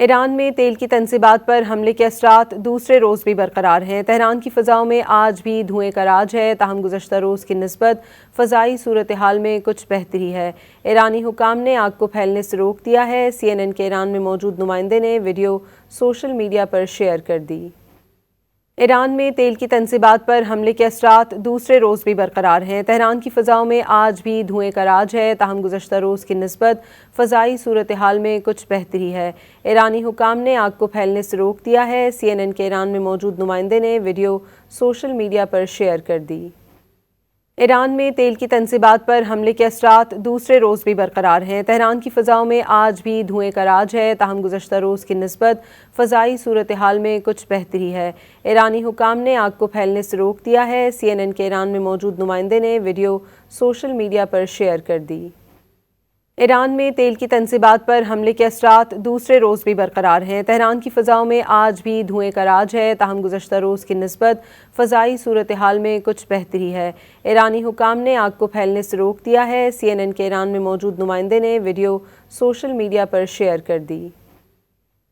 ایران میں تیل کی تنصیبات پر حملے کے اثرات دوسرے روز بھی برقرار ہیں۔ تہران کی فضاؤں میں آج بھی دھوئیں کا راج ہے، تاہم گزشتہ روز کی نسبت فضائی صورتحال میں کچھ بہتری ہے۔ ایرانی حکام نے آگ کو پھیلنے سے روک دیا ہے۔ CNN کے ایران میں موجود نمائندے نے ویڈیو سوشل میڈیا پر شیئر کر دی۔ ایران میں تیل کی تنصیبات پر حملے کے اثرات دوسرے روز بھی برقرار ہیں۔ تہران کی فضاؤں میں آج بھی دھوئیں کا راج ہے، تاہم گزشتہ روز کی نسبت فضائی صورتحال میں کچھ بہتری ہے۔ ایرانی حکام نے آگ کو پھیلنے سے روک دیا ہے۔ CNN کے ایران میں موجود نمائندے نے ویڈیو سوشل میڈیا پر شیئر کر دی۔ ایران میں تیل کی تنصیبات پر حملے کے اثرات دوسرے روز بھی برقرار ہیں۔ تہران کی فضاؤں میں آج بھی دھوئیں کا راج ہے، تاہم گزشتہ روز کی نسبت فضائی صورتحال میں کچھ بہتری ہے۔ ایرانی حکام نے آگ کو پھیلنے سے روک دیا ہے۔ CNN کے ایران میں موجود نمائندے نے ویڈیو سوشل میڈیا پر شیئر کر دی۔ ایران میں تیل کی تنصیبات پر حملے کے اثرات دوسرے روز بھی برقرار ہیں۔ تہران کی فضاؤں میں آج بھی دھوئیں کا راج ہے، تاہم گزشتہ روز کی نسبت فضائی صورتحال میں کچھ بہتری ہے۔ ایرانی حکام نے آگ کو پھیلنے سے روک دیا ہے۔ CNN کے ایران میں موجود نمائندے نے ویڈیو سوشل میڈیا پر شیئر کر دی۔